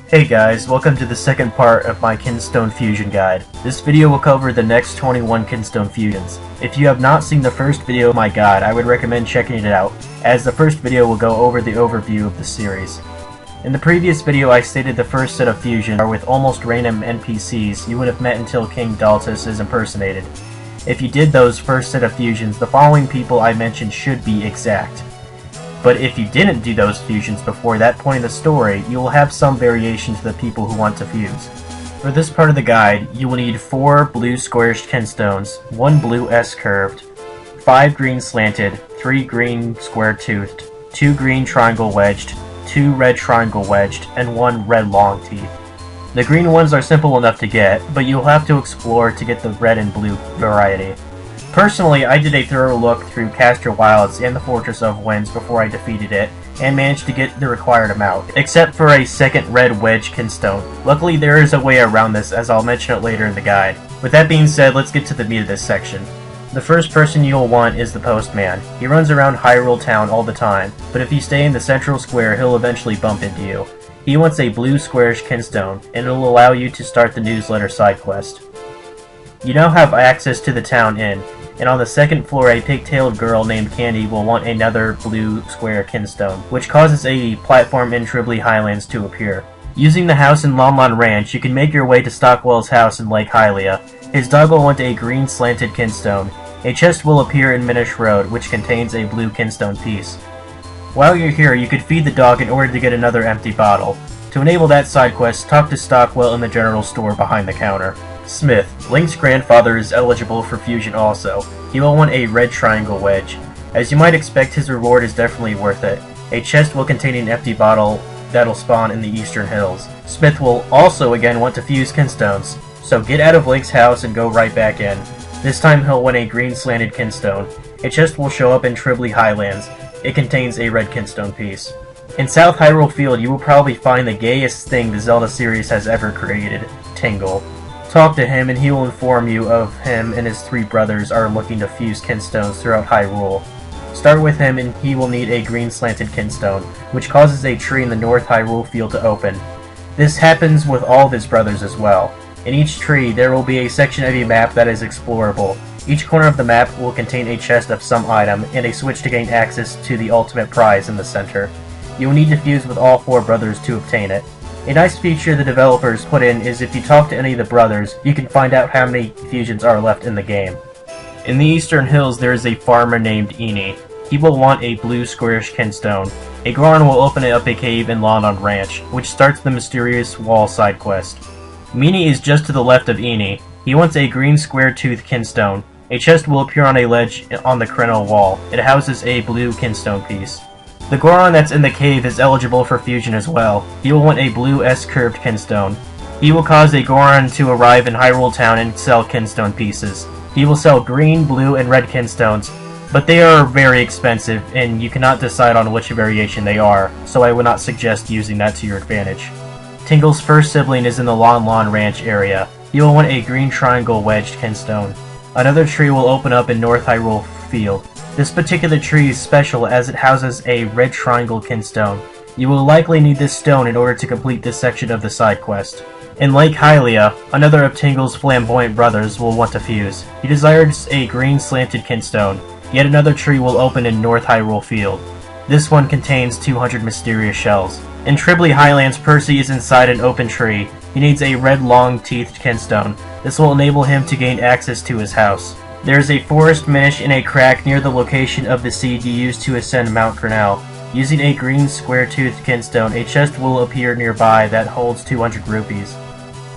Hey guys, welcome to the second part of my Kinstone fusion guide. This video will cover the next 21 Kinstone fusions. If you have not seen the first video of my guide, I would recommend checking it out, as the first video will go over the overview of the series. In the previous video I stated the first set of fusions are with almost random NPCs you would have met until King Daltus is impersonated. If you did those first set of fusions, the following people I mentioned should be exact. But if you didn't do those fusions before that point in the story, you will have some variation to the people who want to fuse. For this part of the guide, you will need 4 blue squarish kinstones, 1 blue S-curved, 5 green slanted, 3 green square-toothed, 2 green triangle wedged, 2 red triangle wedged, and 1 red long teeth. The green ones are simple enough to get, but you'll have to explore to get the red and blue variety. Personally, I did a thorough look through Castor Wilds and the Fortress of Winds before I defeated it, and managed to get the required amount, except for a second red wedge kinstone. Luckily there is a way around this, as I'll mention it later in the guide. With that being said, let's get to the meat of this section. The first person you'll want is the postman. He runs around Hyrule town all the time, but if you stay in the central square he'll eventually bump into you. He wants a blue squarish kinstone, and it'll allow you to start the newsletter side quest. You now have access to the town inn, and on the second floor a pigtailed girl named Candy will want another blue square kinstone, which causes a platform in Trilby Highlands to appear. Using the house in Lon Lon Ranch, you can make your way to Stockwell's house in Lake Hylia. His dog will want a green slanted kinstone. A chest will appear in Minish Road, which contains a blue kinstone piece. While you're here, you could feed the dog in order to get another empty bottle. To enable that side quest, talk to Stockwell in the general store behind the counter. Smith. Link's grandfather is eligible for fusion also. He will want a red triangle wedge. As you might expect, his reward is definitely worth it. A chest will contain an empty bottle that'll spawn in the Eastern Hills. Smith will also again want to fuse kinstones, so get out of Link's house and go right back in. This time he'll want a green slanted kinstone. A chest will show up in Trilby Highlands. It contains a red kinstone piece. In South Hyrule Field, you will probably find the gayest thing the Zelda series has ever created, Tingle. Talk to him and he will inform you of him and his 3 brothers are looking to fuse kinstones throughout Hyrule. Start with him and he will need a green slanted kinstone, which causes a tree in the North Hyrule field to open. This happens with all of his brothers as well. In each tree there will be a section of a map that is explorable. Each corner of the map will contain a chest of some item and a switch to gain access to the ultimate prize in the center. You will need to fuse with all 4 brothers to obtain it. A nice feature the developers put in is if you talk to any of the brothers, you can find out how many fusions are left in the game. In the Eastern Hills there is a farmer named Eni. He will want a blue squarish kinstone. A Goron will open up a cave in Lon Lon Ranch, which starts the mysterious wall side quest. Mini is just to the left of Eni. He wants a green square tooth kinstone. A chest will appear on a ledge on the Crenel wall. It houses a blue kinstone piece. The Goron that's in the cave is eligible for fusion as well. He will want a blue S-curved kinstone. He will cause a Goron to arrive in Hyrule Town and sell kinstone pieces. He will sell green, blue, and red kinstones, but they are very expensive and you cannot decide on which variation they are, so I would not suggest using that to your advantage. Tingle's first sibling is in the Lon Lon Ranch area. He will want a green triangle wedged kinstone. Another tree will open up in North Hyrule Field. This particular tree is special as it houses a red triangle kinstone. You will likely need this stone in order to complete this section of the side quest. In Lake Hylia, another of Tingle's flamboyant brothers will want to fuse. He desires a green slanted kinstone. Yet another tree will open in North Hyrule Field. This one contains 200 mysterious shells. In Trilby Highlands, Percy is inside an open tree. He needs a red long-teethed kinstone. This will enable him to gain access to his house. There is a forest minish in a crack near the location of the seed you used to ascend Mount Crenel. Using a green square-toothed kinstone, a chest will appear nearby that holds 200 rupees.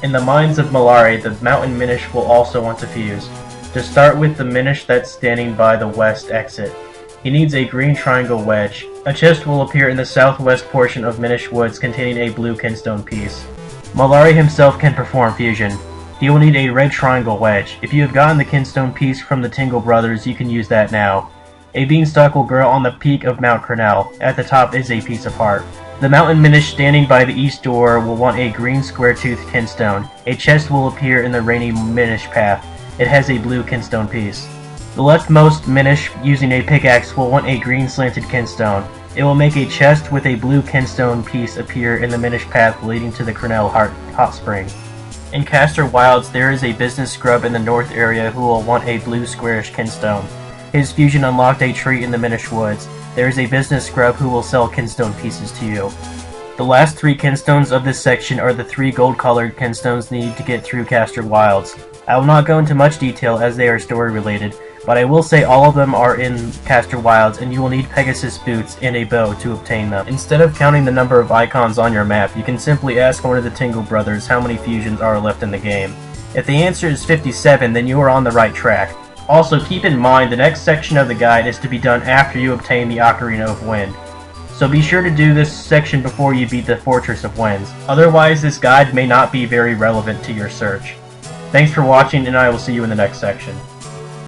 In the mines of Malari, the mountain minish will also want to fuse. To start with the minish that's standing by the west exit. He needs a green triangle wedge. A chest will appear in the southwest portion of Minish Woods containing a blue kinstone piece. Malari himself can perform fusion. He will need a red triangle wedge. If you have gotten the kinstone piece from the Tingle brothers, you can use that now. A beanstalk will grow on the peak of Mount Crenel. At the top is a piece of heart. The mountain minish standing by the east door will want a green square-toothed kinstone. A chest will appear in the rainy minish path. It has a blue kinstone piece. The leftmost minish using a pickaxe will want a green slanted kinstone. It will make a chest with a blue Kinstone piece appear in the Minish path leading to the Cornell Hot Spring. In Castor Wilds, there is a business scrub in the north area who will want a blue squarish Kinstone. His fusion unlocked a tree in the Minish Woods. There is a business scrub who will sell Kinstone pieces to you. The last 3 Kinstones of this section are the 3 gold-colored Kinstones needed to get through Castor Wilds. I will not go into much detail as they are story-related, but I will say all of them are in Castor Wilds, and you will need Pegasus boots and a bow to obtain them. Instead of counting the number of icons on your map, you can simply ask one of the Tingle brothers how many fusions are left in the game. If the answer is 57, then you are on the right track. Also, keep in mind the next section of the guide is to be done after you obtain the Ocarina of Wind. So be sure to do this section before you beat the Fortress of Winds. Otherwise, this guide may not be very relevant to your search. Thanks for watching, and I will see you in the next section.